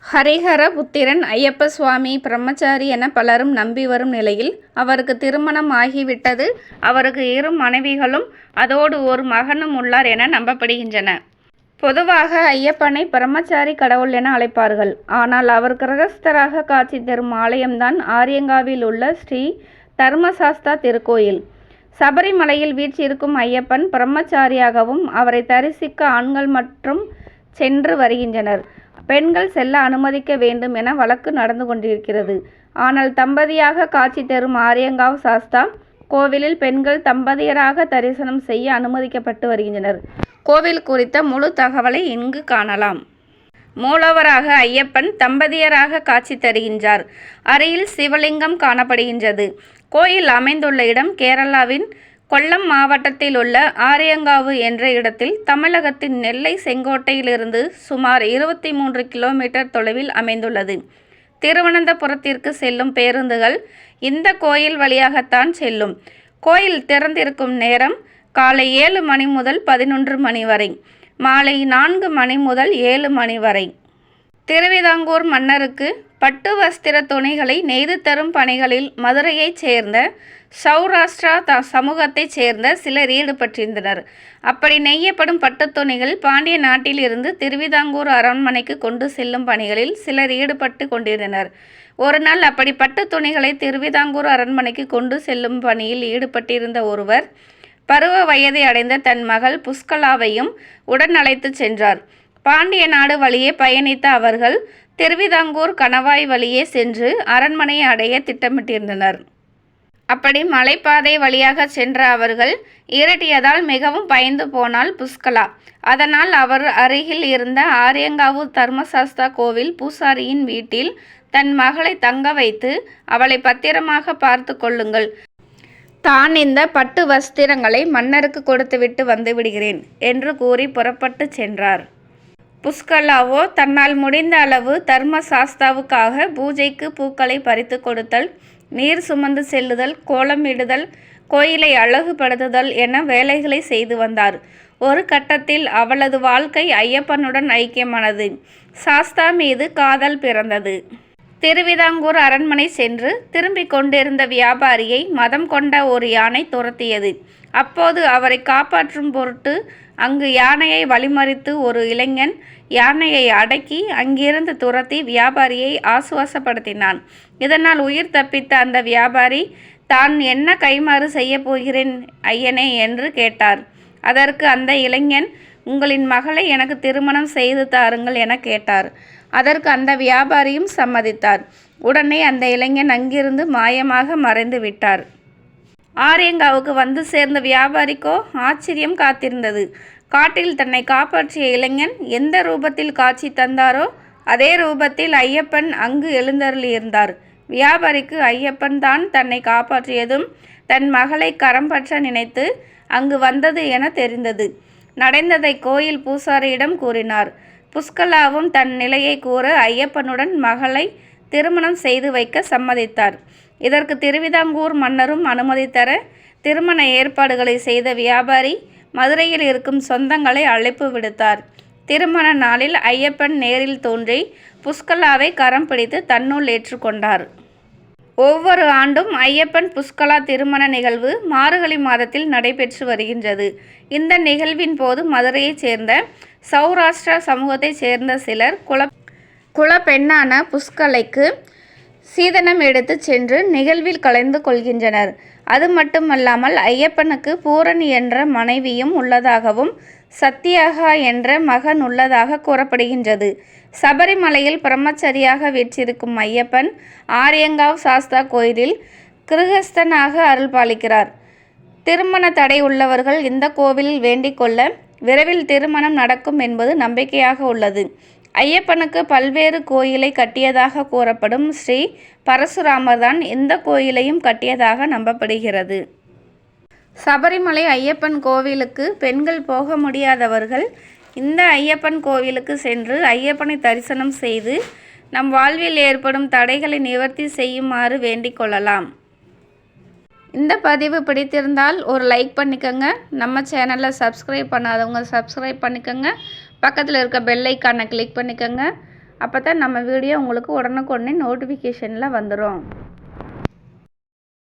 ஹரிஹர புத்திரன் ஐயப்ப சுவாமி பிரம்மச்சாரி என பலரும் நம்பி வரும் நிலையில் அவருக்கு திருமணம் ஆகிவிட்டது. அவருக்கு 2 மனைவிகளும் அதோடு ஒரு மகனும் உள்ளார் என நம்பப்படுகின்றன. பொதுவாக ஐயப்பனை பிரம்மச்சாரி கடவுள் என அழைப்பார்கள். ஆனால் அவர் கிரகஸ்தராக காட்சி தரும் ஆலயம்தான் ஆரியங்காவில் உள்ள ஸ்ரீ தர்மசாஸ்தா திருக்கோயில். சபரிமலையில் வீற்றிருக்கும் ஐயப்பன் பிரம்மச்சாரியாகவும் அவரை தரிசிக்க ஆண்கள் மற்றும் சென்று வருகின்றனர். பெண்கள் செல்ல அனுமதிக்க வேண்டும் என வழக்கு நடந்து கொண்டிருக்கிறது. ஆனால் தம்பதியாக காட்சி தரும் ஆரியங்காவ் சாஸ்தா கோவிலில் பெண்கள் தம்பதியராக தரிசனம் செய்ய அனுமதிக்கப்பட்டு வருகின்றனர். கோவில் குறித்த முழு தகவலை இங்கு காணலாம். மூலவராக ஐயப்பன் தம்பதியராக காட்சி தருகின்றார். அருகில் சிவலிங்கம் காணப்படுகின்றது. கோயில் அமைந்துள்ள இடம் கேரளாவின் கொல்லம் மாவட்டத்தில் உள்ள ஆரியங்காவு என்ற இடத்தில் தமிழகத்தின் நெல்லை செங்கோட்டையிலிருந்து சுமார் 23 கிலோமீட்டர் தொலைவில் அமைந்துள்ளது. திருவனந்தபுரத்திற்கு செல்லும் பேருந்துகள் இந்த கோயில் வழியாகத்தான் செல்லும். கோயில் திறந்திருக்கும் நேரம் காலை 7 மணி முதல் 11 மணி வரை, மாலை 4 மணி முதல் 7 மணி வரை. திருவிதாங்கூர் மன்னருக்கு பட்டு வஸ்திர துணிகளை நெய்து தரும் பணிகளில் மதுரையைச் சேர்ந்த சௌராஷ்டிரா சமூகத்தைச் சேர்ந்த சிலர் ஈடுபட்டிருந்தனர். அப்படி நெய்யப்படும் பட்டு துணிகள் பாண்டிய நாட்டில் இருந்து திருவிதாங்கூர் அரண்மனைக்கு கொண்டு செல்லும் பணிகளில் சிலர் ஈடுபட்டு கொண்டிருந்தனர். ஒரு நாள் அப்படி பட்டு துணிகளை திருவிதாங்கூர் அரண்மனைக்கு கொண்டு செல்லும் பணியில் ஈடுபட்டிருந்த ஒருவர் பருவ வயதை அடைந்த தன் மகள் புஷ்கலாவையும் உடன் அழைத்து சென்றார். பாண்டிய நாடு வழியே பயணித்த அவர்கள் திருவிதாங்கூர் கணவாய் வழியே சென்று அரண்மனையை அடைய திட்டமிட்டிருந்தனர். அப்படி மலைப்பாதை வழியாக சென்ற அவர்கள் இரட்டியதால் மிகவும் பயந்து போனாள் புஷ்கலா. அதனால் அவர் அருகில் இருந்த ஆரியங்காவு தர்மசாஸ்தா கோவில் பூசாரியின் வீட்டில் தன் மகளை தங்க வைத்து அவளை பத்திரமாக பார்த்து கொள்ளுங்கள், தான் இந்த பட்டு வஸ்திரங்களை மன்னருக்கு கொடுத்துவிட்டு வந்து விடுகிறேன் என்று கூறி புறப்பட்டு சென்றார். புஷ்கலாவோ தன்னால் முடிந்த அளவு தர்மசாஸ்தாவுக்காக பூஜைக்கு பூக்களை பறித்து கொடுத்தல், நீர் சுமந்து செல்லுதல், கோலம் இடுதல், கோயிலை அழகுபடுத்துதல் என வேலைகளை செய்து வந்தார். ஒரு கட்டத்தில் அவளது வாழ்க்கை ஐயப்பனுடன் ஐக்கியமானது. சாஸ்தா மீது காதல் பிறந்தது. திருவிதாங்கூர் அரண்மனை சென்று திரும்பிக் கொண்டிருந்த வியாபாரியை மதம் கொண்ட ஒரு யானை துரத்தியது. அப்போது அவரை காப்பாற்றும் பொருட்டு அங்கு யானையை வழிமறித்து ஒரு இளைஞன் யானையை அடக்கி அங்கிருந்து துரத்தி வியாபாரியை ஆசுவாசப்படுத்தினான். இதனால் உயிர் தப்பித்த அந்த வியாபாரி தான் என்ன கைமாறு செய்ய போகிறேன் ஐயனே என்று கேட்டார். அதற்கு அந்த இளைஞன், உங்களின் மகளை எனக்கு திருமணம் செய்து தாருங்கள் என கேட்டார். அதற்கு அந்த வியாபாரியும் சம்மதித்தார். உடனே அந்த இளைஞன் அங்கிருந்து மாயமாக மறைந்து விட்டார். ஆரியங்காவுக்கு வந்து சேர்ந்த வியாபாரிக்கோ ஆச்சரியம் காத்திருந்தது. காட்டில் தன்னை காப்பாற்றிய இளைஞன் எந்த ரூபத்தில் காட்சி தந்தாரோ அதே ரூபத்தில் ஐயப்பன் அங்கு எழுந்தருளியிருந்தார். வியாபாரிக்கு ஐயப்பன் தான் தன்னை காப்பாற்றியதும் தன் மகளை கரம் பற்ற நினைத்து அங்கு வந்தது என தெரிந்தது. நடந்ததை கோயில் பூசாரியிடம் கூறினார். புஷ்கலாவும் தன் நிலையை கூற ஐயப்பனுடன் மகளை திருமணம் செய்து வைக்க சம்மதித்தார். இதற்கு திருவிதாங்கூர் மன்னரும் அனுமதி தர திருமண ஏற்பாடுகளை செய்த வியாபாரி மதுரையில் இருக்கும் சொந்தங்களை அழைப்பு விடுத்தார். திருமண நாளில் ஐயப்பன் நேரில் தோன்றி புஷ்கலாவை கரம் பிடித்து தன்னுள் ஏற்றுக்கொண்டார். ஒவ்வொரு ஆண்டும் ஐயப்பன் புஷ்கலா திருமண நிகழ்வு மார்கழி மாதத்தில் நடைபெற்று வருகின்றது. இந்த நிகழ்வின் போது மதுரையைச் சேர்ந்த சௌராஷ்டிரா சமூகத்தைச் சேர்ந்த சிலர் குலப்பெண்ணான புஷ்கலைக்கு சீதனம் எடுத்து சென்று நிகழ்வில் கலந்து கொள்கின்றனர். அது மட்டுமல்லாமல் ஐயப்பனுக்கு பூரணி என்ற மனைவியும் உள்ளதாகவும் சத்யாகா என்ற மகன் உள்ளதாக கூறப்படுகின்றது. சபரிமலையில் பிரம்மச்சரியாக வீற்றிருக்கும் ஐயப்பன் ஆரியங்காவ் சாஸ்தா கோயிலில் கிருஹஸ்தனாக அருள் பாலிக்கிறார். திருமண தடை உள்ளவர்கள் இந்த கோவிலில் வேண்டிக் கொள்ள விரைவில் திருமணம் நடக்கும் என்பது நம்பிக்கையாக உள்ளது. ஐயப்பனுக்கு பல்வேறு கோயிலை கட்டியதாக கூறப்படும் ஸ்ரீ பரசுராமர் தான் இந்த கோயிலையும் கட்டியதாக நம்பப்படுகிறது. சபரிமலை ஐயப்பன் கோவிலுக்கு பெண்கள் போக முடியாதவர்கள் இந்த ஐயப்பன் கோவிலுக்கு சென்று ஐயப்பனை தரிசனம் செய்து நம் வாழ்வில் ஏற்படும் தடைகளை நிவர்த்தி செய்யுமாறு வேண்டிக் கொள்ளலாம். இந்த பதிவு பிடித்திருந்தால் ஒரு லைக் பண்ணிக்கோங்க. நம்ம சேனலை சப்ஸ்கிரைப் பண்ணாதவங்க சப்ஸ்கிரைப் பண்ணிக்கோங்க. பக்கத்தில் இருக்க பெல் ஐக்கானை கிளிக் பண்ணிக்கோங்க. அப்போ தான் நம்ம வீடியோ உங்களுக்கு உடனுக்குடனே நோட்டிஃபிகேஷனில் வந்துடும்.